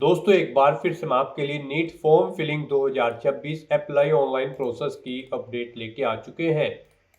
दोस्तों एक बार फिर से मैं आपके लिए NEET form filling 2026 apply online process की अपडेट लेके आ चुके हैं।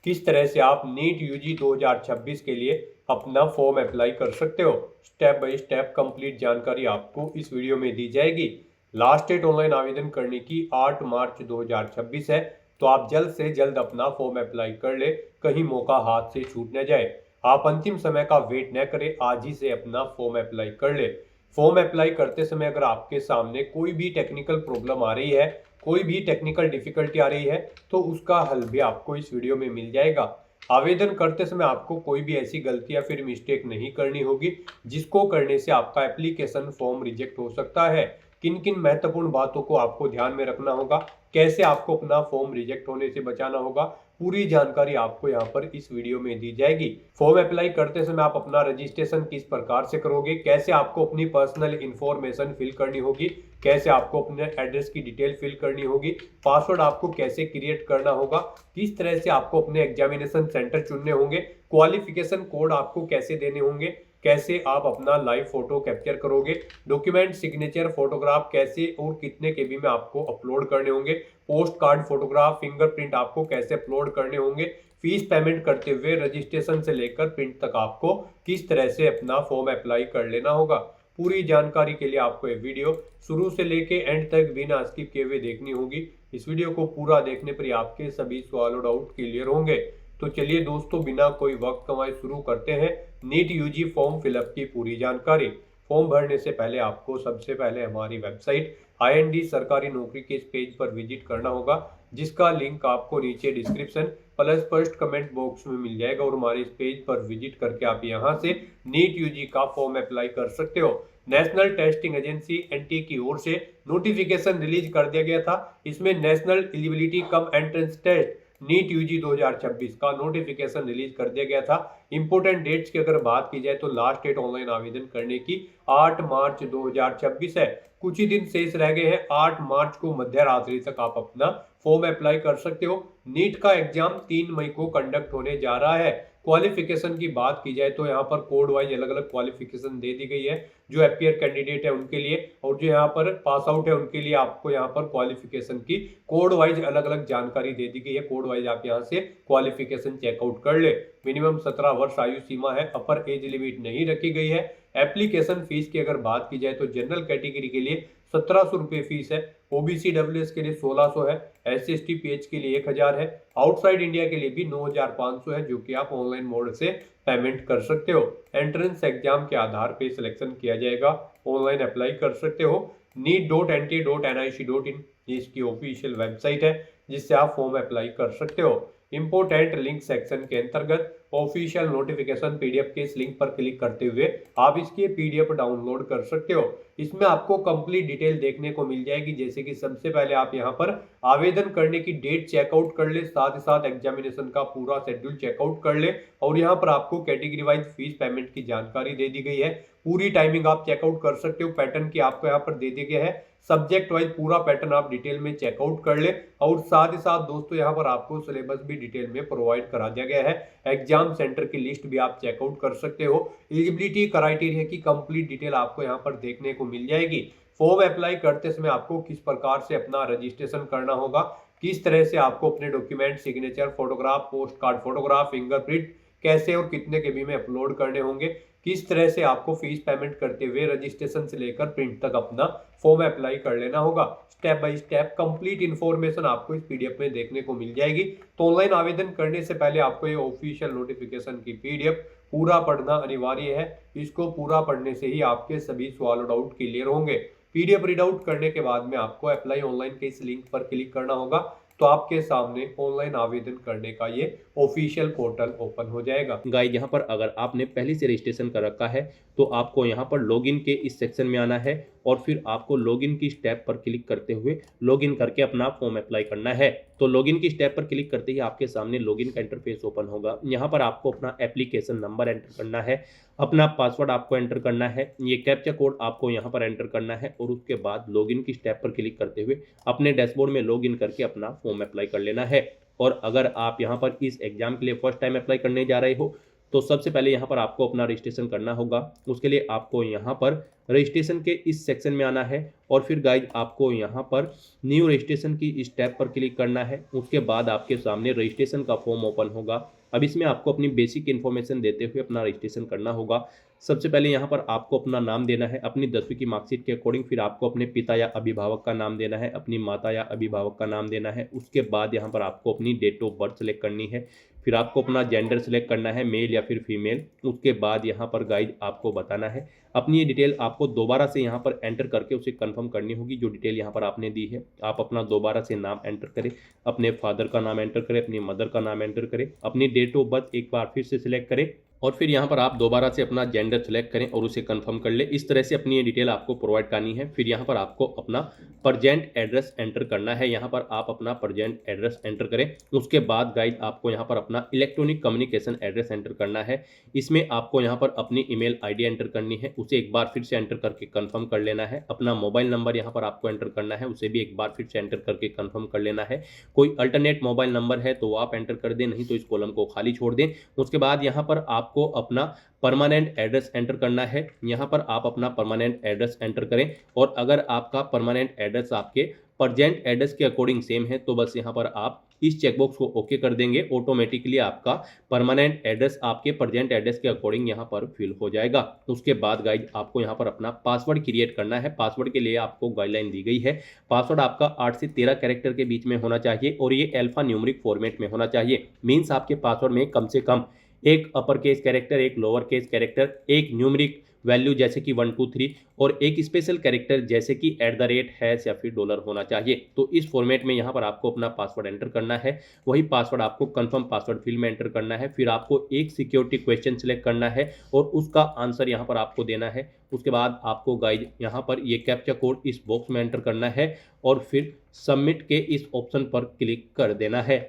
किस तरह से आप नीट यूजी 2026 के लिए अपना फॉर्म अप्लाई कर सकते हो, स्टेप बाय स्टेप कंप्लीट जानकारी आपको इस वीडियो में दी जाएगी। लास्ट डेट ऑनलाइन आवेदन करने की 8 मार्च 2026 है, तो आप जल्द से जल्द अपना फॉर्म अप्लाई कर ले, कहीं मौका हाथ से छूट न जाए। आप अंतिम समय का वेट न करें, आज ही से अपना फॉर्म अप्लाई कर ले। फॉर्म अप्लाई करते समय अगर आपके सामने कोई भी टेक्निकल प्रॉब्लम आ रही है, कोई भी टेक्निकल डिफिकल्टी आ रही है, तो उसका हल भी आपको इस वीडियो में मिल जाएगा। आवेदन करते समय आपको कोई भी ऐसी गलती या फिर मिस्टेक नहीं करनी होगी जिसको करने से आपका एप्लीकेशन फॉर्म रिजेक्ट हो सकता है। किन किन महत्वपूर्ण बातों को आपको ध्यान में रखना होगा, कैसे आपको अपना फॉर्म रिजेक्ट होने से बचाना होगा, पूरी जानकारी आपको यहाँ पर इस वीडियो में दी जाएगी। फॉर्म अप्लाई करते समय आप अपना रजिस्ट्रेशन किस प्रकार से करोगे, कैसे आपको अपनी पर्सनल इंफॉर्मेशन फिल करनी होगी, कैसे आपको अपने एड्रेस की डिटेल फिल करनी होगी, पासवर्ड आपको कैसे क्रिएट करना होगा, किस तरह से आपको अपने एग्जामिनेशन सेंटर चुनने होंगे, क्वालिफिकेशन कोड आपको कैसे देने होंगे, कैसे आप अपना लाइव फोटो कैप्चर करोगे, डॉक्यूमेंट सिग्नेचर फोटोग्राफ कैसे और कितने केबी में आपको अपलोड करने होंगे, पोस्ट कार्ड फोटोग्राफ फिंगरप्रिंट आपको कैसे अपलोड करने होंगे, फीस पेमेंट करते हुए रजिस्ट्रेशन से लेकर प्रिंट तक आपको किस तरह से अपना फॉर्म अप्लाई कर लेना होगा। पूरी जानकारी के लिए आपको ये वीडियो शुरू से लेके एंड तक बिना स्किप किए हुए देखनी होगी। इस वीडियो को पूरा देखने पर ही आपके सभी सवाल और डाउट क्लियर होंगे। तो चलिए दोस्तों, बिना कोई वक्त कमाए शुरू करते हैं नीट यूजी फॉर्म फिलअप की पूरी जानकारी। फॉर्म भरने से पहले आपको सबसे पहले हमारी वेबसाइट IND सरकारी नौकरी के इस पेज पर विजिट करना होगा, जिसका लिंक आपको नीचे description plus first comment box में मिल जाएगा। और हमारे इस पेज पर विजिट करके आप यहां से नीट यूजी का फॉर्म अप्लाई कर सकते हो। नेशनल टेस्टिंग एजेंसी NT की ओर से नोटिफिकेशन रिलीज कर दिया गया था। इसमें national eligibility cum entrance test NEET UG 2026 का नोटिफिकेशन रिलीज कर दिया गया था। इंपोर्टेंट डेट्स की अगर बात की जाए तो लास्ट डेट ऑनलाइन आवेदन करने की 8 मार्च 2026 है। कुछ ही दिन शेष रह गए हैं। 8 मार्च को मध्य रात्रि तक आप अपना फॉर्म अप्लाई कर सकते हो। नीट का एग्जाम 3 मई को कंडक्ट होने जा रहा है। क्वालिफिकेशन की बात की जाए तो यहाँ पर कोड वाइज अलग अलग क्वालिफिकेशन दे दी गई है। जो एपियर कैंडिडेट है उनके लिए और जो यहाँ पर पास आउट है उनके लिए आपको यहाँ पर क्वालिफिकेशन की कोड वाइज अलग अलग जानकारी दे दी गई है। कोड वाइज आप यहाँ से क्वालिफिकेशन चेकआउट कर ले। मिनिमम 17 वर्ष आयु सीमा है, अपर एज लिमिट नहीं रखी गई है। एप्लीकेशन फीस की अगर बात की जाए तो जनरल कैटेगरी के लिए 1700 रुपये फीस है, OBC WS के लिए 1600 है, SC ST PH के लिए 1000 है, आउटसाइड इंडिया के लिए भी 9500 है, जो कि आप ऑनलाइन मोड से पेमेंट कर सकते हो। एंट्रेंस एग्जाम के आधार पे सिलेक्शन किया जाएगा। ऑनलाइन अप्लाई कर सकते हो। NEET.NTA.nic.in ये इसकी ऑफिशियल वेबसाइट है, जिससे आप फॉर्म अप्लाई कर सकते हो। इंपोर्टेंट लिंक सेक्शन के अंतर्गत ऑफिशियल नोटिफिकेशन PDF के इस लिंक पर क्लिक करते हुए आप इसकी PDF डाउनलोड कर सकते हो। इसमें आपको कंप्लीट डिटेल देखने को मिल जाएगी, जैसे कि सबसे पहले आप यहाँ पर आवेदन करने की डेट चेकआउट कर ले, साथ ही साथ एग्जामिनेशन का पूरा शेड्यूल चेकआउट कर ले। और यहाँ पर आपको कैटेगरी वाइज फीस पेमेंट की जानकारी दे दी गई है। पूरी टाइमिंग आप चेकआउट कर सकते हो। पैटर्न की आपको यहाँ पर दे दिया गया है। सब्जेक्ट वाइज पूरा पैटर्न आप डिटेल में चेकआउट कर ले। और साथ ही साथ दोस्तों यहाँ पर आपको सिलेबस भी डिटेल में प्रोवाइड करा दिया गया है। एग्जाम सेंटर की लिस्ट भी आप चेकआउट कर सकते हो। एलिजिबिलिटी क्राइटेरिया की कंप्लीट डिटेल आपको यहाँ पर देखने को मिल जाएगी। फॉर्म अप्लाई करते समय आपको किस प्रकार से अपना रजिस्ट्रेशन करना होगा, किस तरह से आपको अपने document signature photograph post card photograph fingerprint कैसे और कितने केबी में अपलोड करने होंगे, किस तरह से आपको फीस पेमेंट करते हुए रजिस्ट्रेशन से लेकर प्रिंट तक अपना फॉर्म अप्लाई कर लेना होगा। Step by step complete information आपको इस PDF में देखने को मिल जाएगी। तो ऑनलाइन आवेदन करने से पहले आपको ये ऑफिशियल नोटिफिकेशन की PDF पूरा पढ़ना अनिवार्य है। इसको पूरा पढ़ने से ही आपके सभी सवाल और डाउट क्लियर होंगे। PDF रीड आउट करने के बाद में आपको अप्लाई ऑनलाइन के इस लिंक पर क्लिक करना होगा, तो आपके सामने ऑनलाइन आवेदन करने का ये ऑफिशियल पोर्टल ओपन हो जाएगा। गाइस, यहाँ पर अगर आपने पहले से रजिस्ट्रेशन कर रखा है तो आपको यहाँ पर लॉगिन के इस सेक्शन में आना है और फिर आपको लॉगिन की स्टेप पर क्लिक करते हुए लॉगिन करके अपना फॉर्म अप्लाई करना है। तो लॉगिन की स्टेप पर क्लिक करते ही आपके सामने लॉगिन का इंटरफेस ओपन होगा। यहाँ पर आपको अपना एप्लीकेशन नंबर एंटर करना है, अपना पासवर्ड आपको एंटर करना है, ये कैप्चा कोड आपको यहाँ पर एंटर करना है और उसके बाद लॉगिन की स्टेप पर क्लिक करते हुए अपने डैशबोर्ड में लॉगिन करके अपना फॉर्म अप्लाई कर लेना है। और अगर आप यहाँ पर इस एग्जाम के लिए फर्स्ट टाइम अप्लाई करने जा रहे हो तो सबसे पहले यहाँ पर आपको अपना रजिस्ट्रेशन करना होगा। उसके लिए आपको यहाँ पर रजिस्ट्रेशन के इस सेक्शन में आना है और फिर गाइज आपको यहाँ पर न्यू रजिस्ट्रेशन की इस टैब पर क्लिक करना है। उसके बाद आपके सामने रजिस्ट्रेशन का फॉर्म ओपन होगा। अब इसमें आपको अपनी बेसिक इन्फॉर्मेशन देते हुए अपना रजिस्ट्रेशन करना होगा। सबसे पहले यहाँ पर आपको अपना नाम देना है अपनी 10वीं की मार्कशीट के अकॉर्डिंग, फिर आपको अपने पिता या अभिभावक का नाम देना है, अपनी माता या अभिभावक का नाम देना है। उसके बाद यहाँ पर आपको अपनी डेट ऑफ बर्थ सेलेक्ट करनी है, फिर आपको अपना जेंडर सेलेक्ट करना है, मेल या फिर फीमेल। उसके बाद यहाँ पर गाइड आपको बताना है अपनी ये डिटेल आपको दोबारा से यहाँ पर एंटर करके उसे कंफर्म करनी होगी। जो डिटेल यहाँ पर आपने दी है आप अपना दोबारा से नाम एंटर करें, अपने फादर का नाम एंटर करें, अपनी मदर का नाम एंटर करें, अपनी डेट ऑफ बर्थ एक बार फिर से सिलेक्ट करें और फिर यहाँ पर आप दोबारा से अपना जेंडर सेलेक्ट करें और उसे कंफर्म कर ले। इस तरह से अपनी ये डिटेल आपको प्रोवाइड करनी है। फिर यहाँ पर आपको अपना प्रजेंट एड्रेस एंटर करना है। यहाँ पर आप अपना प्रजेंट एड्रेस एंटर करें। उसके बाद गाइड आपको यहाँ पर अपना इलेक्ट्रॉनिक कम्युनिकेशन एड्रेस एंटर करना है। इसमें आपको यहाँ पर अपनी ईमेल आईडी एंटर करनी है, उसे एक बार फिर से एंटर करके कंफर्म कर लेना है। अपना मोबाइल नंबर यहाँ पर आपको एंटर करना है, उसे भी एक बार फिर से एंटर करके कंफर्म कर लेना है। कोई अल्टरनेट मोबाइल नंबर है तो आप एंटर कर दें, नहीं तो इस कॉलम को खाली छोड़ दें। उसके बाद यहाँ पर आपको अपना परमानेंट एड्रेस एंटर करना है। यहाँ पर आप अपना परमानेंट एड्रेस एंटर करें और अगर आपका परमानेंट एड्रेस आपके प्रजेंट एड्रेस के अकॉर्डिंग सेम है तो बस यहाँ पर आप इस चेकबॉक्स को ओके कर देंगे। ऑटोमेटिकली आपका परमानेंट एड्रेस आपके प्रजेंट एड्रेस के अकॉर्डिंग यहाँ पर फिल हो जाएगा। उसके बाद गाइड आपको यहाँ पर अपना पासवर्ड क्रिएट करना है। पासवर्ड के लिए आपको गाइडलाइन दी गई है। पासवर्ड आपका 8 से 13 कैरेक्टर के बीच में होना चाहिए और ये अल्फा न्यूमेरिक फॉर्मेट में होना चाहिए। मीन्स आपके पासवर्ड में कम से कम एक अपर केस कैरेक्टर, एक लोअर केस कैरेक्टर, एक न्यूमेरिक वैल्यू जैसे कि 1 2 3 और एक स्पेशल कैरेक्टर जैसे कि @ या फिर डॉलर होना चाहिए। तो इस फॉर्मेट में यहाँ पर आपको अपना पासवर्ड एंटर करना है। वही पासवर्ड आपको कंफर्म पासवर्ड फील्ड में एंटर करना है। फिर आपको एक सिक्योरिटी क्वेश्चन सिलेक्ट करना है और उसका आंसर यहाँ पर आपको देना है। उसके बाद आपको गाइड यहाँ पर ये कैप्चा कोड इस बॉक्स में एंटर करना है और फिर सबमिट के इस ऑप्शन पर क्लिक कर देना है।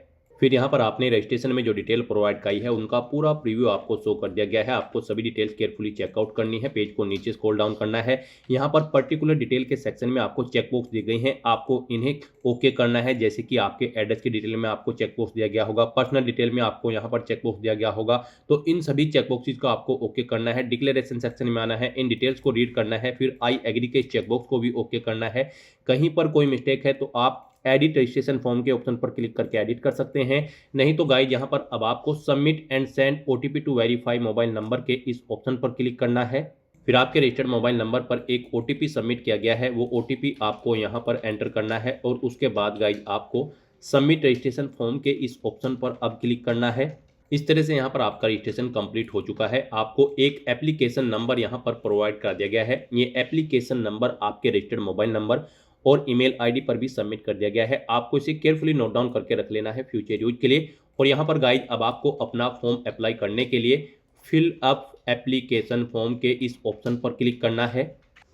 फिर यहाँ पर आपने रजिस्ट्रेशन में जो डिटेल प्रोवाइड की है उनका पूरा प्रीव्यू आपको शो कर दिया गया है। आपको सभी डिटेल्स केयरफुली चेकआउट करनी है। पेज को नीचे स्क्रॉल डाउन करना है। यहाँ पर पर्टिकुलर डिटेल के सेक्शन में आपको चेकबॉक्स दी गई हैं, आपको इन्हें ओके करना है। जैसे कि आपके एड्रेस की डिटेल में आपको चेकबॉक्स दिया गया होगा, पर्सनल डिटेल में आपको यहाँ पर चेकबॉक्स दिया गया होगा। तो इन सभी चेकबॉक्सेस को आपको ओके करना है। डिक्लेरेशन सेक्शन में आना है, इन डिटेल्स को रीड करना है, फिर आई एग्री के चेकबॉक्स को भी ओके करना है। कहीं पर कोई मिस्टेक है तो आप एडिट रजिस्ट्रेशन फॉर्म के ऑप्शन पर क्लिक करके एडिट कर सकते हैं। नहीं तो गाइड यहाँ पर अब आपको submit and send OTP to verify mobile number के इस ऑप्शन पर क्लिक करना है। फिर आपके रजिस्टर्ड मोबाइल नंबर पर एक ओटीपी सबमिट किया गया है, वो ओटीपी आपको यहाँ पर एंटर करना है और उसके बाद गाइड आपको सबमिट रजिस्ट्रेशन फॉर्म के इस ऑप्शन पर अब क्लिक करना है। इस तरह से यहाँ पर आपका रजिस्ट्रेशन कंप्लीट हो चुका है। आपको एक एप्लीकेशन नंबर यहाँ पर प्रोवाइड कर दिया गया है। ये एप्लीकेशन नंबर आपके रजिस्टर्ड मोबाइल नंबर और ईमेल आईडी पर भी सबमिट कर दिया गया है। आपको इसे केयरफुली नोट डाउन करके रख लेना है फ्यूचर यूज के लिए। और यहाँ पर गाइड अब आपको अपना फॉर्म अप्लाई करने के लिए फिल अप एप्लीकेशन फॉर्म के इस ऑप्शन पर क्लिक करना है।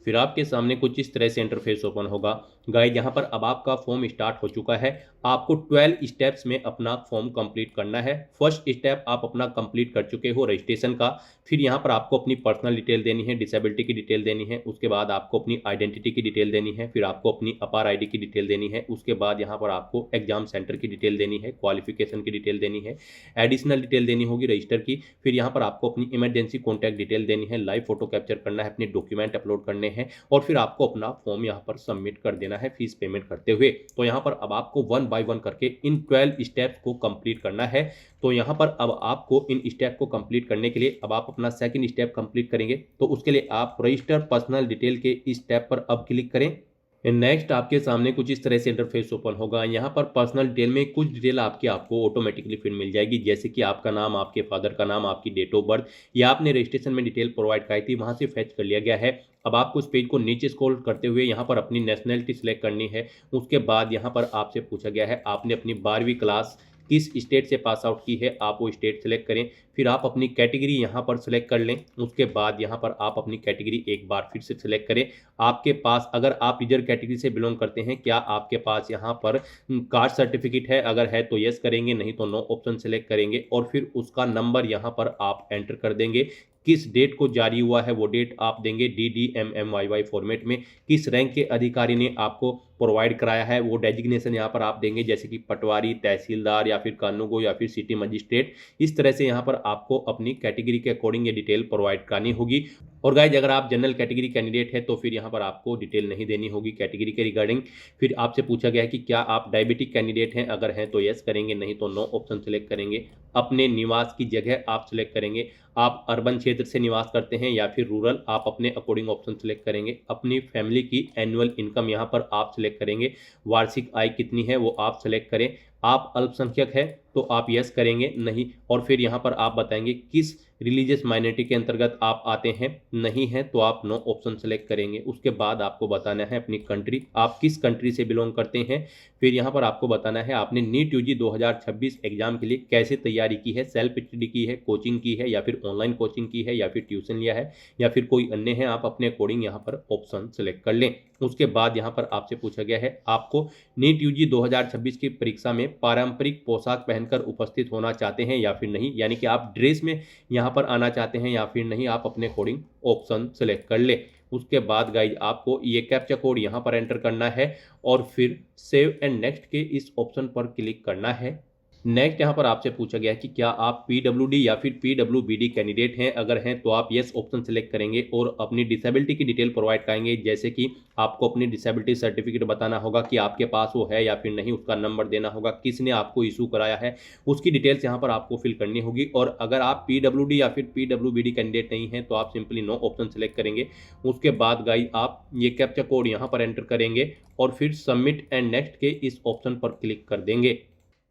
फिर आपके सामने कुछ इस तरह से इंटरफेस ओपन होगा। गाइड यहाँ पर अब आपका फॉर्म स्टार्ट हो चुका है। आपको 12 स्टेप्स में अपना फॉर्म कंप्लीट करना है। फर्स्ट स्टेप आप अपना कंप्लीट कर चुके हो रजिस्ट्रेशन का। फिर यहाँ पर आपको अपनी पर्सनल डिटेल देनी है, डिसेबिलिटी की डिटेल देनी है, उसके बाद आपको अपनी आइडेंटिटी की डिटेल देनी है, फिर आपको अपनी अपार आईडी की डिटेल देनी है, उसके बाद यहाँ पर आपको एग्जाम सेंटर की डिटेल देनी है, क्वालिफिकेशन की डिटेल देनी है, एडिशनल डिटेल देनी होगी रजिस्टर की। फिर यहाँ पर आपको अपनी इमरजेंसी कॉन्टैक्ट डिटेल देनी है, लाइव फोटो कैप्चर करना है, अपने डॉक्यूमेंट अपलोड करने हैं और फिर आपको अपना फॉर्म यहाँ पर सबमिट कर देना है फीस पेमेंट करते हुए। तो यहाँ पर अब आपको 1 बाय 1 करके इन 12 स्टेप्स को कंप्लीट करना है। तो यहाँ पर अब आपको इन स्टेप को कंप्लीट करने के लिए अब आप अपना सेकंड स्टेप कंप्लीट करेंगे। तो उसके लिए आप रजिस्टर पर्सनल डिटेल के इस स्टेप पर अब क्लिक करें। नेक्स्ट आपके सामने कुछ इस तरह से इंटरफेस ओपन होगा। यहाँ पर पर्सनल डिटेल में कुछ डिटेल आपको ऑटोमेटिकली फिर मिल जाएगी, जैसे कि आपका नाम, आपके फादर का नाम, आपकी डेट ऑफ बर्थ, या आपने रजिस्ट्रेशन में डिटेल प्रोवाइड कराई थी वहाँ से फेच कर लिया गया है। अब आपको उस पेज को नीचे स्क्रॉल करते हुए यहाँ पर अपनी नेशनलिटी सिलेक्ट करनी है। उसके बाद यहाँ पर आपसे पूछा गया है आपने अपनी 12वीं क्लास किस स्टेट से पास आउट की है, आप वो स्टेट सेलेक्ट करें। फिर आप अपनी कैटेगरी यहाँ पर सिलेक्ट कर लें। उसके बाद यहाँ पर आप अपनी कैटेगरी एक बार फिर से सिलेक्ट करें। आपके पास, अगर आप रिजर्व कैटेगरी से बिलोंग करते हैं, क्या आपके पास यहाँ पर कास्ट सर्टिफिकेट है? अगर है तो यस करेंगे, नहीं तो नो ऑप्शन सेलेक्ट करेंगे और फिर उसका नंबर यहाँ पर आप एंटर कर देंगे। किस डेट को जारी हुआ है वो डेट आप देंगे DDMMYY फॉर्मेट में। किस रैंक के अधिकारी ने आपको प्रोवाइड कराया है वो डेजिग्नेशन यहाँ पर आप देंगे, जैसे कि पटवारी, तहसीलदार या फिर कानूगो या फिर सिटी मजिस्ट्रेट। इस तरह से यहाँ पर आपको अपनी कैटेगरी के अकॉर्डिंग ये डिटेल प्रोवाइड करानी होगी। और गाइज अगर आप जनरल कैटेगरी कैंडिडेट है तो फिर यहाँ पर आपको डिटेल नहीं देनी होगी कैटेगरी के रिगार्डिंग। फिर आपसे पूछा गया है कि क्या आप डायबिटिक कैंडिडेट हैं, अगर हैं तो यस करेंगे, नहीं तो नो ऑप्शन सेलेक्ट करेंगे। अपने निवास की जगह आप सिलेक्ट करेंगे, आप अर्बन क्षेत्र से निवास करते हैं या फिर रूरल, आप अपने अकॉर्डिंग ऑप्शन सेलेक्ट करेंगे। अपनी फैमिली की एनुअल इनकम यहाँ पर आप सिलेक्ट करेंगे, वार्षिक आय कितनी है वो आप सिलेक्ट करें। आप अल्पसंख्यक है तो आप यस करेंगे, नहीं, और फिर यहाँ पर आप बताएंगे किस रिलीजियस माइनॉरिटी के अंतर्गत आप आते हैं, नहीं है तो आप नो ऑप्शन सेलेक्ट करेंगे। उसके बाद आपको बताना है अपनी कंट्री, आप किस कंट्री से बिलोंग करते हैं। फिर यहाँ पर आपको बताना है आपने नीट यूजी 2026 एग्जाम के लिए कैसे तैयारी की है, सेल्फ स्टडी की है, कोचिंग की है या फिर ऑनलाइन कोचिंग की है या फिर ट्यूशन लिया है या फिर कोई अन्य है, आप अपने अकॉर्डिंग यहाँ पर ऑप्शन सेलेक्ट कर लें। उसके बाद यहाँ पर आपसे पूछा गया है आपको नीट यूजी 2026 की परीक्षा में पारंपरिक पोशाक पहनकर उपस्थित होना चाहते हैं या फिर नहीं, यानी कि आप ड्रेस में यहाँ पर आना चाहते हैं या फिर नहीं, आप अपने अकॉर्डिंग ऑप्शन सेलेक्ट कर ले। उसके बाद गाइज आपको ये कैप्चा कोड यहाँ पर एंटर करना है और फिर सेव एंड नेक्स्ट के इस ऑप्शन पर क्लिक करना है। नेक्स्ट यहाँ पर आपसे पूछा गया है कि क्या आप पीडब्ल्यूडी या फिर पीडब्ल्यूबीडी कैंडिडेट हैं, अगर हैं तो आप यस ऑप्शन सेलेक्ट करेंगे और अपनी डिसेबिलिटी की डिटेल प्रोवाइड कराएंगे, जैसे कि आपको अपनी डिसेबिलिटी सर्टिफिकेट बताना होगा कि आपके पास वो है या फिर नहीं, उसका नंबर देना होगा, किसने आपको इशू कराया है, उसकी डिटेल्स यहाँ पर आपको फिल करनी होगी। और अगर आप पीडब्ल्यूडी या फिर पीडब्ल्यूबीडी कैंडिडेट नहीं हैं तो आप सिंपली नो ऑप्शन सेलेक्ट करेंगे। उसके बाद गाइस आप ये कैप्चा कोड यहाँ पर एंटर करेंगे और फिर सबमिट एंड नेक्स्ट के इस ऑप्शन पर क्लिक कर देंगे।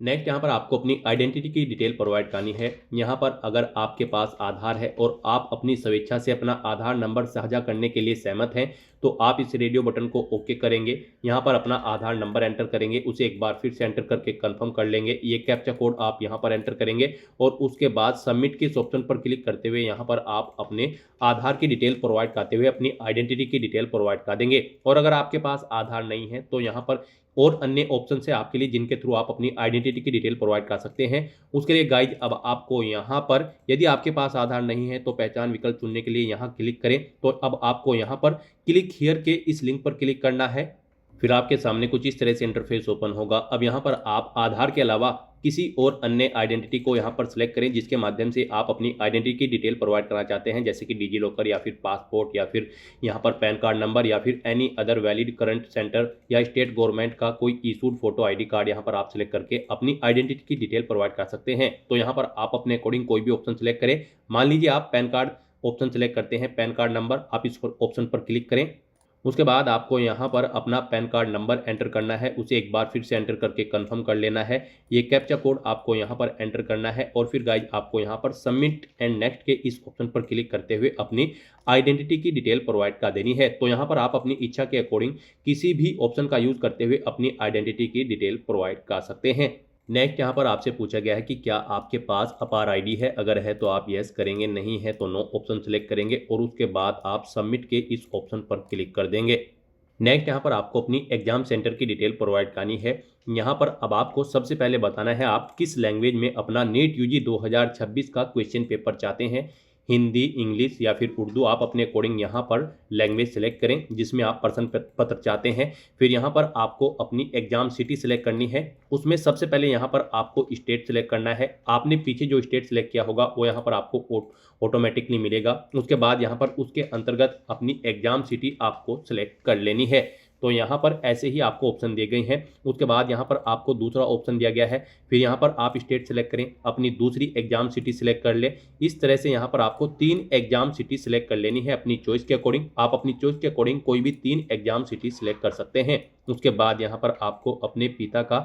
नेक्स्ट यहाँ पर आपको अपनी आइडेंटिटी की डिटेल प्रोवाइड करनी है। यहाँ पर अगर आपके पास आधार है और आप अपनी स्वेच्छा से अपना आधार नंबर साझा करने के लिए सहमत हैं तो आप इस रेडियो बटन को ओके करेंगे। यहाँ पर अपना आधार नंबर एंटर करेंगे, उसे एक बार फिर से एंटर करके कंफर्म कर लेंगे। ये कैप्चा कोड आप यहाँ पर एंटर करेंगे और उसके बाद सबमिट के इस ऑप्शन पर क्लिक करते हुए यहाँ पर आप अपने आधार की डिटेल प्रोवाइड करते हुए अपनी आइडेंटिटी की डिटेल प्रोवाइड कर देंगे। और अगर आपके पास आधार नहीं है तो यहाँ पर और अन्य ऑप्शन है आपके लिए जिनके थ्रू आप अपनी आइडेंटिटी की डिटेल प्रोवाइड कर सकते हैं। उसके लिए गाइज अब आपको यहाँ पर यदि आपके पास आधार नहीं है तो पहचान विकल्प चुनने के लिए यहाँ क्लिक करें। तो अब आपको यहाँ पर क्लिक हियर के इस लिंक पर क्लिक करना है। फिर आपके सामने कुछ इस तरह से इंटरफेस ओपन होगा। अब यहाँ पर आप आधार के अलावा किसी और अन्य आइडेंटिटी को यहाँ पर सिलेक्ट करें जिसके माध्यम से आप अपनी आइडेंटिटी की डिटेल प्रोवाइड करना चाहते हैं, जैसे कि डिजी लॉकर या फिर पासपोर्ट या फिर यहाँ पर पैन कार्ड नंबर या फिर any other valid current centre या स्टेट गवर्नमेंट का कोई इशूड फोटो आईडी कार्ड यहाँ पर आप सिलेक्ट करके अपनी आइडेंटिटी की डिटेल प्रोवाइड कर सकते हैं। तो यहाँ पर आप अपने अकॉर्डिंग कोई भी ऑप्शन सिलेक्ट करें। मान लीजिए आप पैन कार्ड ऑप्शन सेलेक्ट करते हैं, पैन कार्ड नंबर, आप इस ऑप्शन पर क्लिक करें। उसके बाद आपको यहाँ पर अपना पैन कार्ड नंबर एंटर करना है, उसे एक बार फिर से एंटर करके कंफर्म कर लेना है। ये कैप्चा कोड आपको यहाँ पर एंटर करना है और फिर गाइज आपको यहाँ पर सबमिट एंड नेक्स्ट के इस ऑप्शन पर क्लिक करते हुए अपनी आइडेंटिटी की डिटेल प्रोवाइड कर देनी है। तो यहाँ पर आप अपनी इच्छा के अकॉर्डिंग किसी भी ऑप्शन का यूज करते हुए अपनी आइडेंटिटी की डिटेल प्रोवाइड कर सकते हैं। नेक्स्ट यहाँ पर आपसे पूछा गया है कि क्या आपके पास अपार आईडी है, अगर है तो आप यस करेंगे, नहीं है तो नो ऑप्शन सेलेक्ट करेंगे और उसके बाद आप सबमिट के इस ऑप्शन पर क्लिक कर देंगे। नेक्स्ट यहाँ पर आपको अपनी एग्जाम सेंटर की डिटेल प्रोवाइड करनी है। यहाँ पर अब आपको सबसे पहले बताना है आप किस लैंग्वेज में अपना नीट यूजी 2026 का क्वेश्चन पेपर चाहते हैं, हिंदी, इंग्लिश या फिर उर्दू। आप अपने अकॉर्डिंग यहाँ पर लैंग्वेज सेलेक्ट करें जिसमें आप प्रश्न पत्र चाहते हैं। फिर यहाँ पर आपको अपनी एग्जाम सिटी सेलेक्ट करनी है। उसमें सबसे पहले यहाँ पर आपको स्टेट सेलेक्ट करना है। आपने पीछे जो स्टेट सेलेक्ट किया होगा वो यहाँ पर आपको ऑटोमेटिकली मिलेगा। उसके बाद यहाँ पर उसके अंतर्गत अपनी एग्जाम सिटी आपको सेलेक्ट कर लेनी है। तो यहाँ पर ऐसे ही आपको ऑप्शन दिए गए हैं। उसके बाद यहाँ पर आपको दूसरा ऑप्शन दिया गया है। फिर यहाँ पर आप स्टेट सेलेक्ट करें, अपनी दूसरी एग्जाम सिटी सेलेक्ट कर ले। इस तरह से यहाँ पर आपको 3 एग्जाम सिटी सेलेक्ट कर लेनी है अपनी चॉइस के अकॉर्डिंग। आप अपनी चॉइस के अकॉर्डिंग कोई भी 3 एग्जाम सिटी सेलेक्ट कर सकते हैं। उसके बाद यहाँ पर आपको अपने पिता का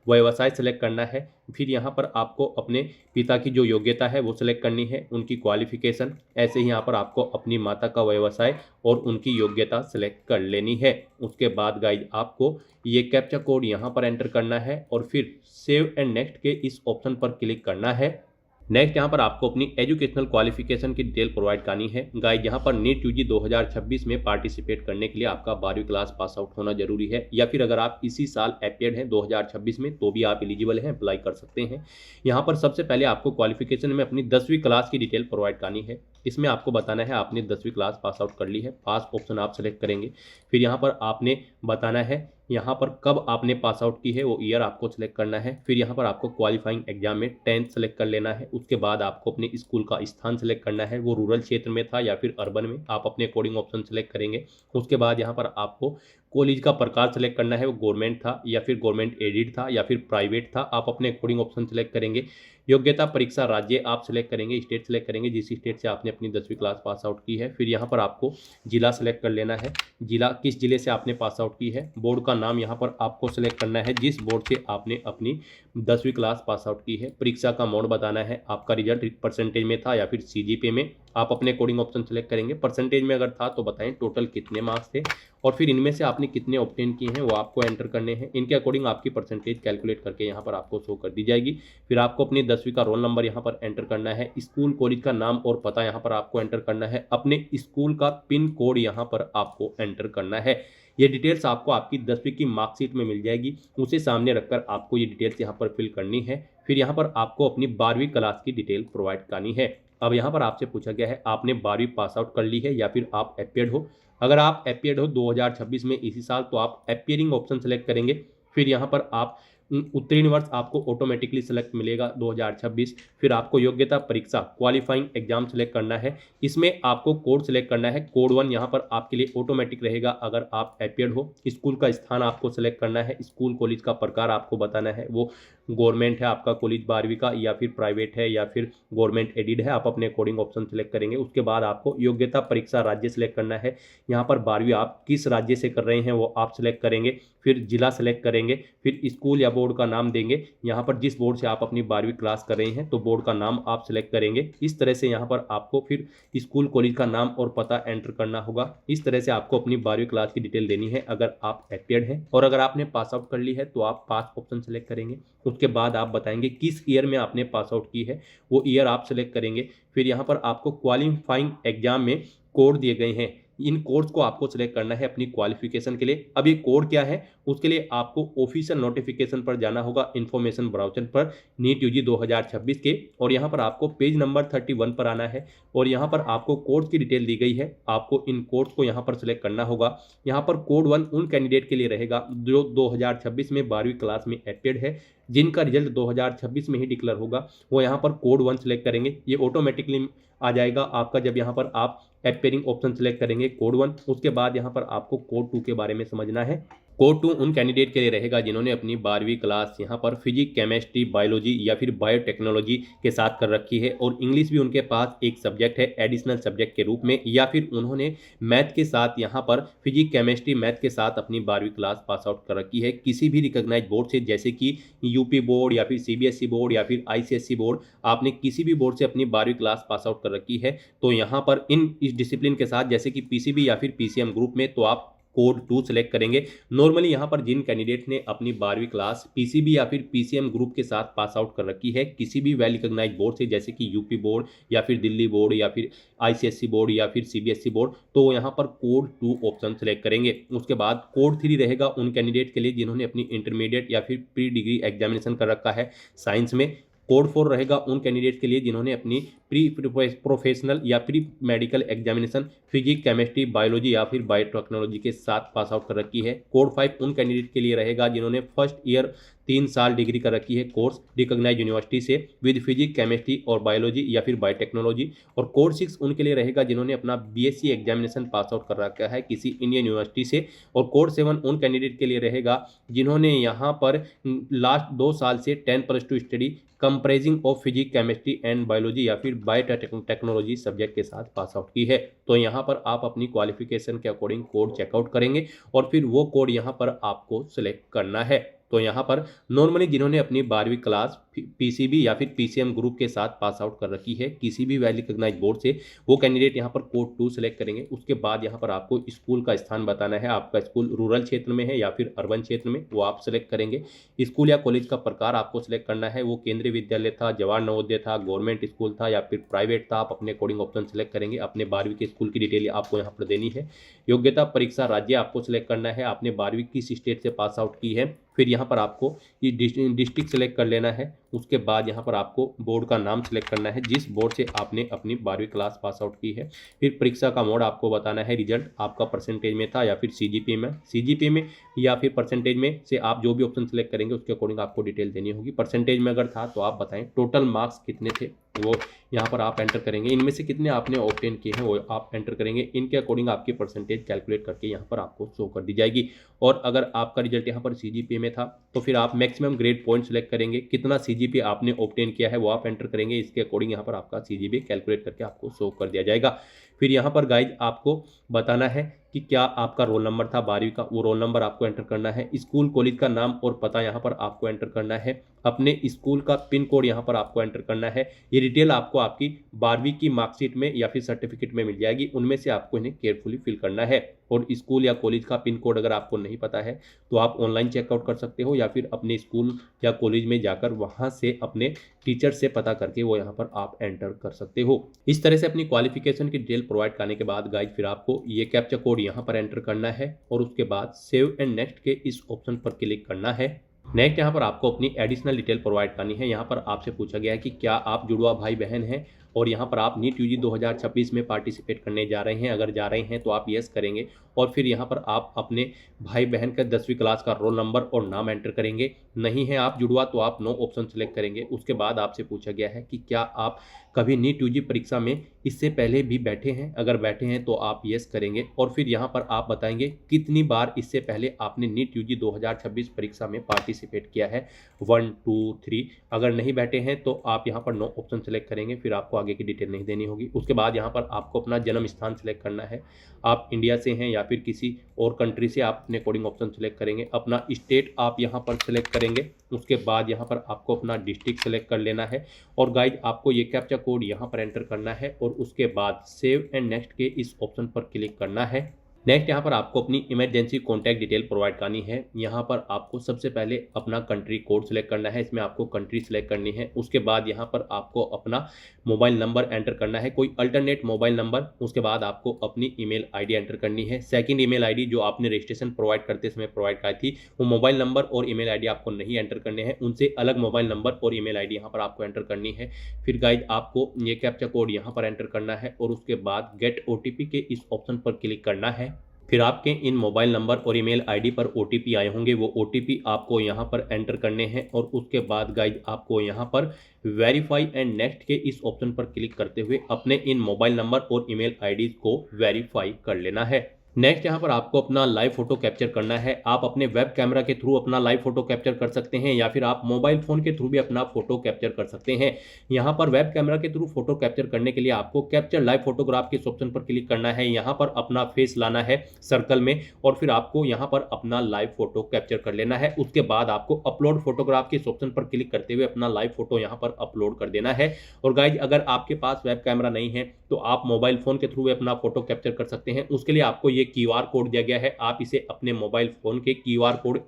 व्यवसाय सेलेक्ट करना है। फिर यहाँ पर आपको अपने पिता की जो योग्यता है वो सिलेक्ट करनी है, उनकी क्वालिफिकेशन। ऐसे ही यहाँ पर आपको अपनी माता का व्यवसाय और उनकी योग्यता सिलेक्ट कर लेनी है। उसके बाद गाइज आपको ये कैप्चा कोड यहाँ पर एंटर करना है और फिर सेव एंड नेक्स्ट के इस ऑप्शन पर क्लिक करना है। नेक्स्ट यहाँ पर आपको अपनी एजुकेशनल क्वालिफिकेशन की डिटेल प्रोवाइड करनी है। गाइज यहाँ पर नीट यूजी 2026 में पार्टिसिपेट करने के लिए आपका 12वीं क्लास पास आउट होना जरूरी है, या फिर अगर आप इसी साल अपियर्ड हैं 2026 में तो भी आप एलिजिबल हैं, अप्लाई कर सकते हैं। यहाँ पर सबसे पहले आपको क्वालिफिकेशन में अपनी 10वीं क्लास की डिटेल प्रोवाइड करनी है। इसमें आपको बताना है आपने 10वीं क्लास पास आउट कर ली है, पास ऑप्शन आप सेलेक्ट करेंगे। फिर यहाँ पर आपने बताना है यहाँ पर कब आपने पास आउट की है वो ईयर आपको सिलेक्ट करना है। फिर यहाँ पर आपको क्वालिफाइंग एग्जाम में 10th सेलेक्ट कर लेना है। उसके बाद आपको अपने स्कूल का स्थान सेलेक्ट करना है, वो रूरल क्षेत्र में था या फिर अर्बन में, आप अपने अकॉर्डिंग ऑप्शन सेलेक्ट करेंगे। उसके बाद यहाँ पर आपको कॉलेज का प्रकार सेलेक्ट करना है, वो गवर्नमेंट था या फिर गवर्नमेंट एडिड था या फिर प्राइवेट था, आप अपने अकॉर्डिंग ऑप्शन सेलेक्ट करेंगे। योग्यता परीक्षा राज्य आप सेलेक्ट करेंगे, स्टेट सेलेक्ट करेंगे जिस स्टेट से आपने अपनी 10वीं क्लास पास आउट की है। फिर यहाँ पर आपको जिला सेलेक्ट कर लेना है, जिला किस जिले से आपने पास आउट की है। बोर्ड का नाम यहाँ पर आपको सेलेक्ट करना है जिस बोर्ड से आपने अपनी 10वीं क्लास पास आउट की है। परीक्षा का मोड बताना है, आपका रिजल्ट परसेंटेज में था या फिर सीजीपीए में, आप अपने कोडिंग ऑप्शन सेलेक्ट करेंगे। परसेंटेज में अगर था तो बताएं टोटल कितने मार्क्स थे और फिर इनमें से आपने कितने ऑब्टेन किए हैं वो आपको एंटर करने हैं। इनके अकॉर्डिंग आपकी परसेंटेज कैलकुलेट करके यहाँ पर आपको शो कर दी जाएगी। फिर आपको अपनी 10वीं का रोल नंबर यहाँ पर एंटर करना है, स्कूल कॉलेज का नाम और पता यहाँ पर आपको एंटर करना है, अपने स्कूल का पिन कोड यहाँ पर आपको एंटर करना है। ये डिटेल्स आपको आपकी 10वीं की मार्कशीट में मिल जाएगी, उसे सामने रखकर आपको ये डिटेल्स यहाँ पर फिल करनी है। फिर यहाँ पर आपको अपनी 12वीं क्लास की डिटेल प्रोवाइड करनी है। अब यहाँ पर आपसे पूछा गया है आपने 12वीं पास आउट कर ली है या फिर आप अपीयर्ड हो। अगर आप अपीयर्ड हो 2026 में इसी साल तो आप अपीयरिंग ऑप्शन सेलेक्ट करेंगे। फिर यहाँ पर आप उत्तीर्ण वर्ष आपको ऑटोमेटिकली सेलेक्ट मिलेगा 2026। फिर आपको योग्यता परीक्षा क्वालिफाइंग एग्जाम सेलेक्ट करना है, इसमें आपको कोड सेलेक्ट करना है। कोड 1 यहाँ पर आपके लिए ऑटोमेटिक रहेगा अगर आप अपीयर्ड हो। स्कूल का स्थान आपको सेलेक्ट करना है, स्कूल कॉलेज का प्रकार आपको बताना है, वो गवर्नमेंट है आपका कॉलेज 12वीं का या फिर प्राइवेट है या फिर गवर्नमेंट एडिड है, आप अपने अकॉर्डिंग ऑप्शन सेलेक्ट करेंगे। उसके बाद आपको योग्यता परीक्षा राज्य सेलेक्ट करना है, यहाँ पर 12वीं आप किस राज्य से कर रहे हैं वो आप सेलेक्ट करेंगे। फिर जिला सेलेक्ट करेंगे, फिर स्कूल या बोर्ड का नाम देंगे, यहाँ पर जिस बोर्ड से आप अपनी 12वीं क्लास कर रहे हैं तो बोर्ड का नाम आप सेलेक्ट करेंगे। इस तरह से यहाँ पर आपको फिर स्कूल कॉलेज का नाम और पता एंटर करना होगा। इस तरह से आपको अपनी 12वीं क्लास की डिटेल देनी है अगर आप अपीयर्ड हैं। और अगर आपने पास आउट कर ली है तो आप पास ऑप्शन सेलेक्ट करेंगे। उसके बाद आप बताएंगे किस ईयर में आपने पास आउट की है, वो ईयर आप सेलेक्ट करेंगे। फिर यहाँ पर आपको क्वालिफाइंग एग्जाम में कोड दिए गए हैं, इन कोड्स को आपको सिलेक्ट करना है अपनी क्वालिफिकेशन के लिए। अब ये कोड क्या है उसके लिए आपको ऑफिशियल नोटिफिकेशन पर जाना होगा, इंफॉर्मेशन ब्राउजर पर नीट यूजी 2026 के, और यहाँ पर आपको पेज नंबर 31 पर आना है और यहाँ पर आपको कोड्स की डिटेल दी गई है। आपको इन कोड्स को यहाँ पर सिलेक्ट करना होगा। यहाँ पर कोड 1 उन कैंडिडेट के लिए रहेगा जो 2026 में 12वीं क्लास में अपीयर्ड है, जिनका रिजल्ट 2026 में ही डिक्लेयर होगा, वो यहाँ पर कोड 1 सेलेक्ट करेंगे। ये ऑटोमेटिकली आ जाएगा आपका जब यहाँ पर आप अपीयरिंग ऑप्शन सेलेक्ट करेंगे कोड 1। उसके बाद यहाँ पर आपको कोड 2 के बारे में समझना है। कोड 2 उन कैंडिडेट के लिए रहेगा जिन्होंने अपनी 12वीं क्लास यहाँ पर फिजिक्स, केमिस्ट्री, बायोलॉजी या फिर बायोटेक्नोलॉजी के साथ कर रखी है और इंग्लिश भी उनके पास एक सब्जेक्ट है एडिशनल सब्जेक्ट के रूप में, या फिर उन्होंने मैथ के साथ यहाँ पर फिजिक्स, केमिस्ट्री, मैथ के साथ अपनी 12वीं क्लास पास आउट कर रखी है किसी भी रिकॉग्नाइज्ड बोर्ड से, जैसे कि यूपी बोर्ड या फिर सीबीएसई बोर्ड या फिर आईसीएसई बोर्ड। आपने किसी भी बोर्ड से अपनी 12वीं क्लास पास आउट कर रखी है तो यहाँ पर इस डिसिप्लिन के साथ, जैसे कि पीसीबी या फिर पीसीएम ग्रुप में, तो आप कोड 2 सेलेक्ट करेंगे। नॉर्मली यहाँ पर जिन कैंडिडेट ने अपनी 12वीं क्लास पीसीबी या फिर पीसीएम ग्रुप के साथ पास आउट कर रखी है किसी भी वेल रिकॉग्नाइज्ड बोर्ड से, जैसे कि यूपी बोर्ड या फिर दिल्ली बोर्ड या फिर आईसीएसई बोर्ड या फिर सीबीएसई बोर्ड, तो वो यहाँ पर कोड 2 ऑप्शन सेलेक्ट करेंगे। उसके बाद कोड 3 रहेगा उन कैंडिडेट के लिए जिन्होंने अपनी इंटरमीडिएट या फिर प्री डिग्री एग्जामिनेशन कर रखा है साइंस में। कोड 4 रहेगा उन कैंडिडेट के लिए जिन्होंने अपनी प्री प्रोफेशनल या pre medical examination physics, chemistry, biology या फिर बायोटेक्नोलॉजी के साथ पास आउट कर रखी है। कोड 5 उन कैंडिडेट के लिए रहेगा जिन्होंने फर्स्ट ईयर 3 साल डिग्री कर रखी है कोर्स रिकॉग्नाइज्ड यूनिवर्सिटी से विद फिजिक्स, केमिस्ट्री और बायोलॉजी या फिर बायोटेक्नोलॉजी। और कोड 6 उनके लिए रहेगा जिन्होंने अपना बीएससी एग्जामिनेशन पास आउट कर रखा है किसी इंडियन यूनिवर्सिटी से। और कोड 7 उन कैंडिडेट के लिए रहेगा जिन्होंने यहाँ पर लास्ट 2 साल से 10+2 study comprising of physics, chemistry and biology या फिर बायोटेक्नोलॉजी सब्जेक्ट के साथ पास आउट की है। तो यहाँ पर आप अपनी क्वालिफिकेशन के अकॉर्डिंग कोड चेकआउट करेंगे और फिर वो कोड यहाँ पर आपको सिलेक्ट करना है। तो यहाँ पर नॉर्मली जिन्होंने अपनी 12वीं क्लास पीसीबी या फिर पीसीएम ग्रुप के साथ पास आउट कर रखी है किसी भी वेल रिकॉग्नाइज्ड बोर्ड से, वो कैंडिडेट यहाँ पर कोड 2 सेलेक्ट करेंगे। उसके बाद यहाँ पर आपको स्कूल का स्थान बताना है, आपका स्कूल रूरल क्षेत्र में है या फिर अर्बन क्षेत्र में, वो आप सेलेक्ट करेंगे। स्कूल या कॉलेज का प्रकार आपको सिलेक्ट करना है, वो केंद्रीय विद्यालय था, जवाहर नवोदय था, गवर्नमेंट स्कूल था या फिर प्राइवेट था, आप अपने अकॉर्डिंग ऑप्शन सेलेक्ट करेंगे। अपने 12वीं के स्कूल की डिटेल आपको यहाँ पर देनी है। योग्यता परीक्षा राज्य आपको सिलेक्ट करना है, आपने 12वीं किस स्टेट से पास आउट की है। फिर यहाँ पर आपको ये डिस्ट्रिक्ट सेलेक्ट कर लेना है। उसके बाद यहाँ पर आपको बोर्ड का नाम सेलेक्ट करना है जिस बोर्ड से आपने अपनी 12वीं क्लास पास आउट की है। फिर परीक्षा का मोड आपको बताना है, रिजल्ट आपका परसेंटेज में था या फिर सीजीपीए में या फिर परसेंटेज में से आप जो भी ऑप्शन सेलेक्ट करेंगे उसके अकॉर्डिंग आपको डिटेल देनी होगी। परसेंटेज में अगर था तो आप बताएं, टोटल मार्क्स कितने थे वो यहाँ पर आप एंटर करेंगे, इनमें से कितने आपने ऑब्टेन किए हैं वो आप एंटर करेंगे। इनके अकॉर्डिंग आपकी परसेंटेज कैलकुलेट करके यहाँ पर आपको शो कर दी जाएगी। और अगर आपका रिजल्ट यहाँ पर सीजीपीए में था तो फिर आप मैक्सिमम ग्रेड पॉइंट सेलेक्ट करेंगे, कितना सीजीपीए आपने ऑब्टेन किया है वो आप एंटर करेंगे। इसके अकॉर्डिंग यहाँ पर आपका सीजीपीए कैलकुलेट करके आपको शो कर दिया जाएगा। फिर यहाँ पर गाइज आपको बताना है कि क्या आपका रोल नंबर था 12वीं का, वो रोल नंबर आपको एंटर करना है। स्कूल कॉलेज का नाम और पता यहाँ पर आपको एंटर करना है। अपने स्कूल का पिन कोड यहाँ पर आपको एंटर करना है। ये डिटेल आपको आपकी 12वीं की मार्कशीट में या फिर सर्टिफिकेट में मिल जाएगी, उनमें से आपको इन्हें केयरफुली फिल करना है। और स्कूल या कॉलेज का पिन कोड अगर आपको नहीं पता है तो आप ऑनलाइन चेकआउट कर सकते हो या फिर अपने स्कूल या कॉलेज में जाकर वहाँ से अपने टीचर से पता करके वो यहाँ पर आप एंटर कर सकते हो। इस तरह से अपनी क्वालिफिकेशन की डिटेल प्रोवाइड करने के बाद गाइज फिर आपको ये कैप्चा कोड यहाँ पर एंटर करना है और उसके बाद सेव एंड नेक्स्ट के इस ऑप्शन पर क्लिक करना है। नेक्स्ट यहाँ पर आपको अपनी एडिशनल डिटेल प्रोवाइड करनी है। यहाँ पर आपसे पूछा गया है कि क्या आप जुड़वा भाई बहन हैं और यहाँ पर आप नीट यूजी 2026 में पार्टिसिपेट करने जा रहे हैं। अगर जा रहे हैं तो आप यस करेंगे और फिर यहाँ पर आप अपने भाई बहन का 10वीं क्लास का रोल नंबर और नाम एंटर करेंगे। नहीं है आप जुड़वा तो आप नो ऑप्शन सेलेक्ट करेंगे। उसके बाद आपसे पूछा गया है कि क्या आप कभी नीट यूजी परीक्षा में इससे पहले भी बैठे हैं। अगर बैठे हैं तो आप यस करेंगे और फिर यहाँ पर आप बताएंगे कितनी बार इससे पहले आपने नीट यूजी 2026 परीक्षा में पार्टिसिपेट किया है, 1 2 3। अगर नहीं बैठे हैं तो आप यहाँ पर नो ऑप्शन सेलेक्ट करेंगे, फिर आपको आगे की डिटेल नहीं देनी होगी। उसके बाद यहाँ पर आपको अपना जन्म स्थान सेलेक्ट करना है। आप इंडिया से हैं या फिर किसी और कंट्री से, आप अपने अकॉर्डिंग ऑप्शन सेलेक्ट करेंगे। अपना स्टेट आप यहाँ पर सेलेक्ट करेंगे। उसके बाद यहाँ पर आपको अपना डिस्ट्रिक्ट सेलेक्ट कर लेना है और गाइड आपको ये कैप्चा कोड यहाँ पर एंटर करना है और उसके बाद सेव एंड नेक्स्ट के इस ऑप्शन पर क्लिक करना है। नेक्स्ट यहाँ पर आपको अपनी इमरजेंसी कॉन्टैक्ट डिटेल प्रोवाइड करनी है। यहाँ पर आपको सबसे पहले अपना कंट्री कोड सेलेक्ट करना है, इसमें आपको कंट्री सेलेक्ट करनी है। उसके बाद यहाँ पर आपको अपना मोबाइल नंबर एंटर करना है, कोई अल्टरनेट मोबाइल नंबर। उसके बाद आपको अपनी ईमेल आईडी एंटर करनी है। सेकंड ईमेल आईडी जो आपने रजिस्ट्रेशन प्रोवाइड करते समय प्रोवाइड कराई थी, वो मोबाइल नंबर और ईमेल आईडी आपको नहीं एंटर करने हैं, उनसे अलग मोबाइल नंबर और ईमेल आईडी यहाँ पर आपको एंटर करनी है। फिर गाइड आपको ये कैप्चा कोड यहाँ पर एंटर करना है और उसके बाद गेट ओटीपी के इस ऑप्शन पर क्लिक करना है। फिर आपके इन मोबाइल नंबर और ईमेल आईडी पर ओटीपी आए होंगे, वो ओटीपी आपको यहाँ पर एंटर करने हैं और उसके बाद गाइड आपको यहाँ पर वेरीफाई एंड नेक्स्ट के इस ऑप्शन पर क्लिक करते हुए अपने इन मोबाइल नंबर और ईमेल आईडी को वेरीफाई कर लेना है। नेक्स्ट यहाँ पर आपको अपना लाइव फोटो कैप्चर करना है। आप अपने वेब कैमरा के थ्रू अपना लाइव फोटो कैप्चर कर सकते हैं या फिर आप मोबाइल फोन के थ्रू भी अपना फोटो कैप्चर कर सकते हैं। यहाँ पर वेब कैमरा के थ्रू फोटो कैप्चर करने के लिए आपको कैप्चर लाइव फोटोग्राफ के इस ऑप्शन पर क्लिक करना है। यहाँ पर अपना फेस लाना है सर्कल में और फिर आपको यहाँ पर अपना लाइव फोटो कैप्चर कर लेना है। उसके बाद आपको अपलोड फोटोग्राफ के इस ऑप्शन पर क्लिक करते हुए अपना लाइव फोटो यहाँ पर अपलोड कर देना है। और गाइज अगर आपके पास वेब कैमरा नहीं है तो आप मोबाइल फोन के थ्रू अपना फोटो कैप्चर कर सकते हैं। उसके लिए आपको ये क्यूआर कोड दिया गया है, आप इसे अपने मोबाइल फोन के क्यूआर कोड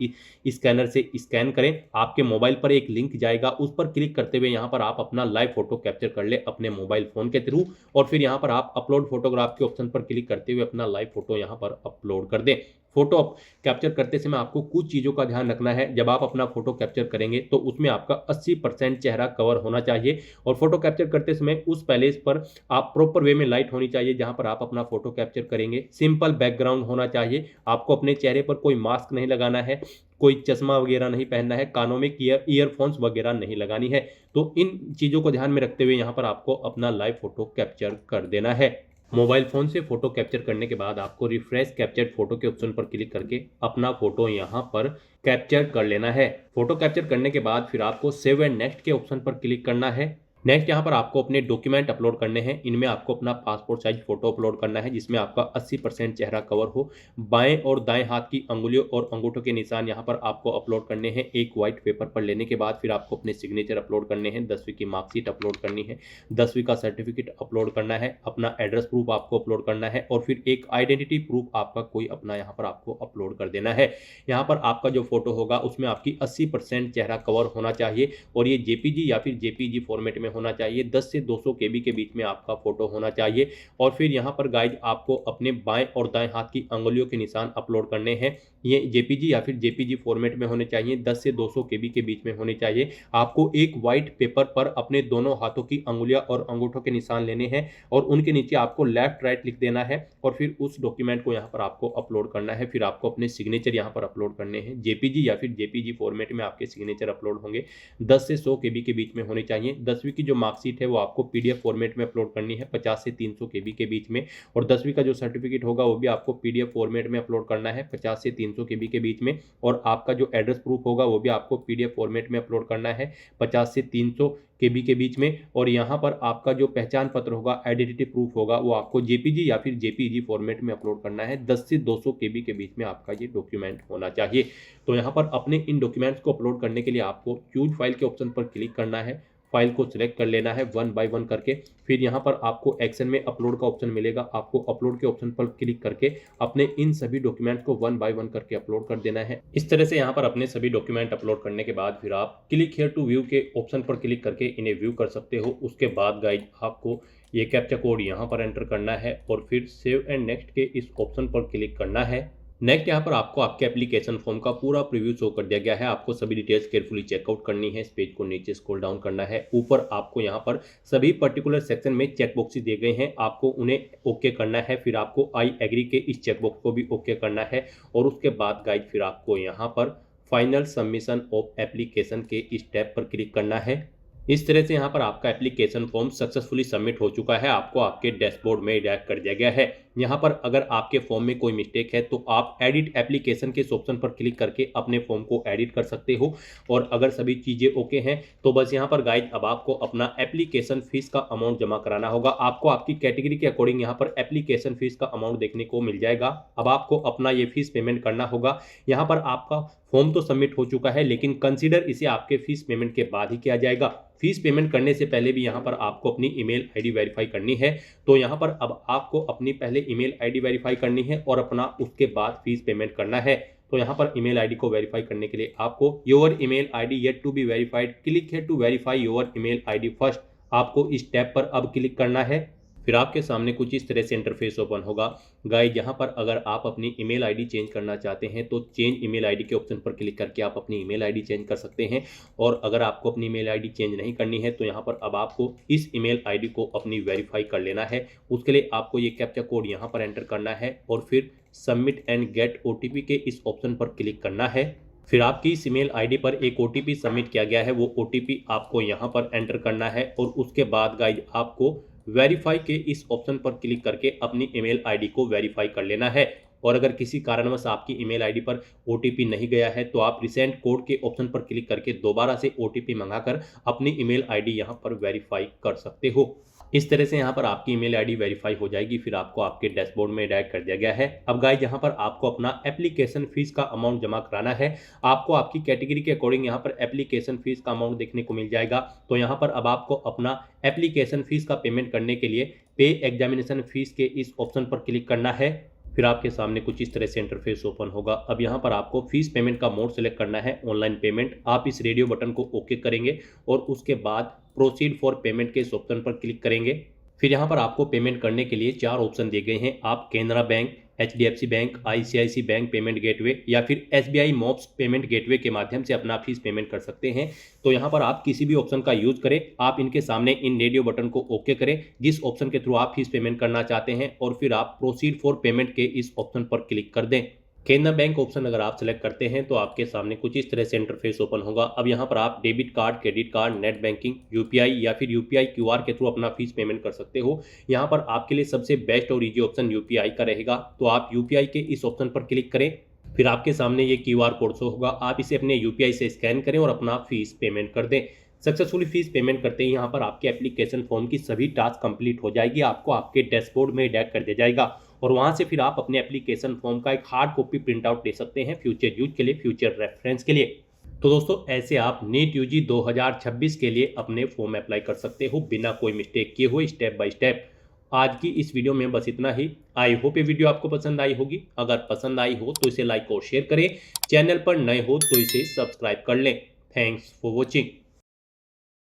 स्कैनर से स्कैन करें। आपके मोबाइल पर एक लिंक जाएगा, उस पर क्लिक करते हुए यहाँ पर आप अपना लाइव फोटो कैप्चर कर ले अपने मोबाइल फोन के थ्रू और फिर यहाँ पर आप अपलोड फोटोग्राफ के ऑप्शन पर क्लिक करते हुए अपना लाइव फोटो यहाँ पर अपलोड कर दें। फोटो कैप्चर करते समय आपको कुछ चीज़ों का ध्यान रखना है। जब आप अपना फोटो कैप्चर करेंगे तो उसमें आपका 80% चेहरा कवर होना चाहिए और फोटो कैप्चर करते समय उस पैलेस पर आप प्रॉपर वे में लाइट होनी चाहिए जहां पर आप अपना फोटो कैप्चर करेंगे। सिंपल बैकग्राउंड होना चाहिए। आपको अपने चेहरे पर कोई मास्क नहीं लगाना है, कोई चश्मा वगैरह नहीं पहनना है, कानों में ईयरफोन्स वगैरह नहीं लगानी है। तो इन चीज़ों को ध्यान में रखते हुए यहाँ पर आपको अपना लाइव फोटो कैप्चर कर देना है। मोबाइल फोन से फोटो कैप्चर करने के बाद आपको रिफ्रेश कैप्चर्ड फोटो के ऑप्शन पर क्लिक करके अपना फोटो यहाँ पर कैप्चर कर लेना है। फोटो कैप्चर करने के बाद फिर आपको सेव एंड नेक्स्ट के ऑप्शन पर क्लिक करना है। नेक्स्ट यहाँ पर आपको अपने डॉक्यूमेंट अपलोड करने हैं। इनमें आपको अपना पासपोर्ट साइज फोटो अपलोड करना है जिसमें आपका 80% चेहरा कवर हो। बाएं और दाएं हाथ की अंगुलियों और अंगूठों के निशान यहाँ पर आपको अपलोड करने हैं। एक व्हाइट पेपर पर लेने के बाद फिर आपको अपने सिग्नेचर अपलोड करने हैं। 10वीं की मार्कशीट अपलोड करनी है, 10वीं का सर्टिफिकेट अपलोड करना है, अपना एड्रेस प्रूफ आपको अपलोड करना है और फिर एक आइडेंटिटी प्रूफ आपका कोई अपना यहाँ पर आपको अपलोड कर देना है। यहाँ पर आपका जो फोटो होगा उसमें आपकी 80% चेहरा कवर होना चाहिए और ये जेपीजी या फिर जेपीजी फॉर्मेट में में होना चाहिए, 10 से 200 केबी के बीच में आपका फोटो होना चाहिए। और फिर यहाँ पर गाइज आपको अपने बाएं और दाएं हाथ की अंगुलियों के निशान अपलोड करने हैं। ये जेपीजी या फिर जेपीजी फॉर्मेट में होने चाहिए, 10 से 200 केबी के बीच में होने चाहिए। आपको एक व्हाइट पेपर पर अपने दोनों हाथों की अंगुलियां और अंगूठों के निशान लेने हैं और उनके नीचे आपको लेफ्ट राइट लिख देना है और फिर उस डॉक्यूमेंट को यहाँ पर आपको अपलोड करना है। फिर आपको अपने सिग्नेचर यहाँ पर अपलोड करने हैं। जेपीजी या फिर जेपीजी फॉर्मेट में आपके सिग्नेचर अपलोड होंगे, 10 से 100 केबी के बीच में होने चाहिए। 10वीं की जो मार्कशीट है वो आपको पीडीएफ फॉर्मेट में अपलोड करनी है, 50 से 300 केबी के बीच में। और 10वीं का जो सर्टिफिकेट होगा वो भी आपको पीडीएफ फॉर्मेट में अपलोड करना है, 50 से 300 केबी के बीच में। और आपका जो एड्रेस प्रूफ होगा वो भी आपको पीडीएफ फॉर्मेट में अपलोड करना है, 50 से 300 केबी के बीच में। और यहाँ पर आपका जो पहचान पत्र होगा, आइडेंटिटी प्रूफ होगा, वो आपको जेपीजी या फिर जेपीजी फॉर्मेट में अपलोड करना है, 10 से 200 केबी के बीच में आपका ये डॉक्यूमेंट होना चाहिए। तो यहाँ पर अपने इन डॉक्यूमेंट्स को अपलोड करने के लिए आपको चूज फाइल के ऑप्शन पर क्लिक करना है, फाइल को सिलेक्ट कर लेना है 1 बाय 1 करके। फिर यहाँ पर आपको एक्शन में अपलोड का ऑप्शन मिलेगा, आपको अपलोड के ऑप्शन पर क्लिक करके अपने इन सभी डॉक्यूमेंट को 1 बाय 1 करके अपलोड कर देना है। इस तरह से यहाँ पर अपने सभी डॉक्यूमेंट अपलोड करने के बाद फिर आप क्लिक हियर टू व्यू के ऑप्शन पर क्लिक करके इन्हें व्यू कर सकते हो। उसके बाद गाइज आपको ये कैप्चा कोड यहाँ पर एंटर करना है और फिर सेव एंड नेक्स्ट के इस ऑप्शन पर क्लिक करना है। नेक्स्ट यहाँ पर आपको आपके एप्लीकेशन फॉर्म का पूरा प्रीव्यू शो कर दिया गया है। आपको सभी डिटेल्स केयरफुली चेकआउट करनी है। इस पेज को नीचे स्क्रॉल डाउन करना है, ऊपर आपको यहाँ पर सभी पर्टिकुलर सेक्शन में चेक बॉक्सेस दिए गए हैं, आपको उन्हें ओके करना है। फिर आपको आई एग्री के इस चेकबॉक्स को भी ओके करना है और उसके बाद गाइड फिर आपको यहाँ पर फाइनल सबमिशन ऑफ एप्लीकेशन के इस टैब पर क्लिक करना है। इस तरह से यहाँ पर आपका एप्लीकेशन फॉर्म सक्सेसफुली सबमिट हो चुका है, आपको आपके डैशबोर्ड में डायरेक्ट कर दिया गया है। यहाँ पर अगर आपके फॉर्म में कोई मिस्टेक है तो आप एडिट एप्लीकेशन के इस ऑप्शन पर क्लिक करके अपने फॉर्म को एडिट कर सकते हो। और अगर सभी चीज़ें ओके हैं तो बस यहाँ पर गाइड अब आपको अपना एप्लीकेशन फीस का अमाउंट जमा कराना होगा। आपको आपकी कैटेगरी के अकॉर्डिंग यहाँ पर एप्लीकेशन फीस का अमाउंट देखने को मिल जाएगा। अब आपको अपना ये फीस पेमेंट करना होगा। यहाँ पर आपका फॉर्म तो सबमिट हो चुका है लेकिन कंसीडर इसे आपके फीस पेमेंट के बाद ही किया जाएगा। फीस पेमेंट करने से पहले भी यहाँ पर आपको अपनी ईमेल आईडी वेरीफाई करनी है। तो यहाँ पर अब आपको अपनी पहले ईमेल आईडी वेरीफाई करनी है और अपना उसके बाद फीस पेमेंट करना है। तो यहाँ पर ईमेल आईडी को वेरीफाई करने के लिए आपको your email ID yet to be verified, click here to verify your email ID first, आपको इस टैब पर अब क्लिक करना है। फिर आपके सामने कुछ इस तरह से इंटरफेस ओपन होगा। गाइड यहाँ पर अगर आप अपनी ईमेल आईडी चेंज करना चाहते हैं तो चेंज ईमेल आईडी के ऑप्शन पर क्लिक करके आप अपनी ईमेल आईडी चेंज कर सकते हैं। और अगर आपको अपनी ईमेल आईडी चेंज नहीं करनी है तो यहाँ पर अब आपको इस ईमेल आईडी को अपनी वेरीफाई कर लेना है। उसके लिए आपको ये कैप्चा कोड यहाँ पर एंटर करना है और फिर सबमिट एंड गेट ओटीपी के इस ऑप्शन पर क्लिक करना है। फिर आपकी इस ईमेल आईडी पर एक ओटीपी सबमिट किया गया है, वो ओटीपी आपको यहाँ पर एंटर करना है और उसके बाद गाइड आपको वेरीफाई के इस ऑप्शन पर क्लिक करके अपनी ईमेल आईडी को वेरीफाई कर लेना है। और अगर किसी कारणवश आपकी ईमेल आईडी पर ओटीपी नहीं गया है तो आप रिसेंट कोड के ऑप्शन पर क्लिक करके दोबारा से ओटीपी मंगाकर अपनी ईमेल आईडी यहाँ पर वेरीफाई कर सकते हो। इस तरह से यहाँ पर आपकी ईमेल आईडी वेरीफाई हो जाएगी, फिर आपको आपके डैशबोर्ड में डायरेक्ट कर दिया गया है। अब गाइस यहाँ पर आपको अपना एप्लीकेशन फीस का अमाउंट जमा कराना है। आपको आपकी कैटेगरी के अकॉर्डिंग यहाँ पर एप्लीकेशन फीस का अमाउंट देखने को मिल जाएगा। तो यहाँ पर अब आपको अपना एप्लीकेशन फीस का पेमेंट करने के लिए पे एग्जामिनेशन फीस के इस ऑप्शन पर क्लिक करना है। फिर आपके सामने कुछ इस तरह से इंटरफेस ओपन होगा। अब यहाँ पर आपको फीस पेमेंट का मोड सेलेक्ट करना है, ऑनलाइन पेमेंट। आप इस रेडियो बटन को ओके करेंगे और उसके बाद प्रोसीड फॉर पेमेंट के इस ऑप्शन पर क्लिक करेंगे। फिर यहाँ पर आपको पेमेंट करने के लिए 4 ऑप्शन दिए गए हैं। आप Canara bank, HDFC bank, ICICI bank payment gateway या फिर SBI मोब्स पेमेंट गेटवे के माध्यम से अपना फीस पेमेंट कर सकते हैं। तो यहाँ पर आप किसी भी ऑप्शन का यूज करें। आप इनके सामने इन रेडियो बटन को ओके करें जिस ऑप्शन के थ्रू आप फीस पेमेंट करना चाहते हैं और फिर आप प्रोसीड फॉर पेमेंट के इस ऑप्शन पर क्लिक कर दें। केनरा बैंक ऑप्शन अगर आप सेलेक्ट करते हैं तो आपके सामने कुछ इस तरह से इंटरफेस ओपन होगा। अब यहाँ पर आप debit card, credit card, net banking, UPI या फिर UPI QR के थ्रू अपना फीस पेमेंट कर सकते हो। यहाँ पर आपके लिए सबसे बेस्ट और इजी ऑप्शन UPI का रहेगा। तो आप UPI के इस ऑप्शन पर क्लिक करें। फिर आपके सामने ये QR कोड शो होगा, आप इसे अपने UPI से स्कैन करें और अपना फीस पेमेंट कर दें। सक्सेसफुली फीस पेमेंट करते ही यहाँ पर आपके एप्लीकेशन फॉर्म की सभी टास्क कंप्लीट हो जाएगी। आपको आपके डैशबोर्ड में डायरेक्ट कर दिया जाएगा और वहाँ से फिर आप अपने एप्लीकेशन फॉर्म का एक हार्ड कॉपी प्रिंट आउट ले सकते हैं फ्यूचर यूज के लिए, फ्यूचर रेफरेंस के लिए। तो दोस्तों ऐसे आप नीट यूजी 2026 के लिए अपने फॉर्म अप्लाई कर सकते हो बिना कोई मिस्टेक किए हुए, स्टेप बाय स्टेप। आज की इस वीडियो में बस इतना ही। आई होप ये वीडियो आपको पसंद आई होगी। अगर पसंद आई हो तो इसे लाइक और शेयर करें। चैनल पर नए हो तो इसे सब्सक्राइब कर लें। Thanks for watching.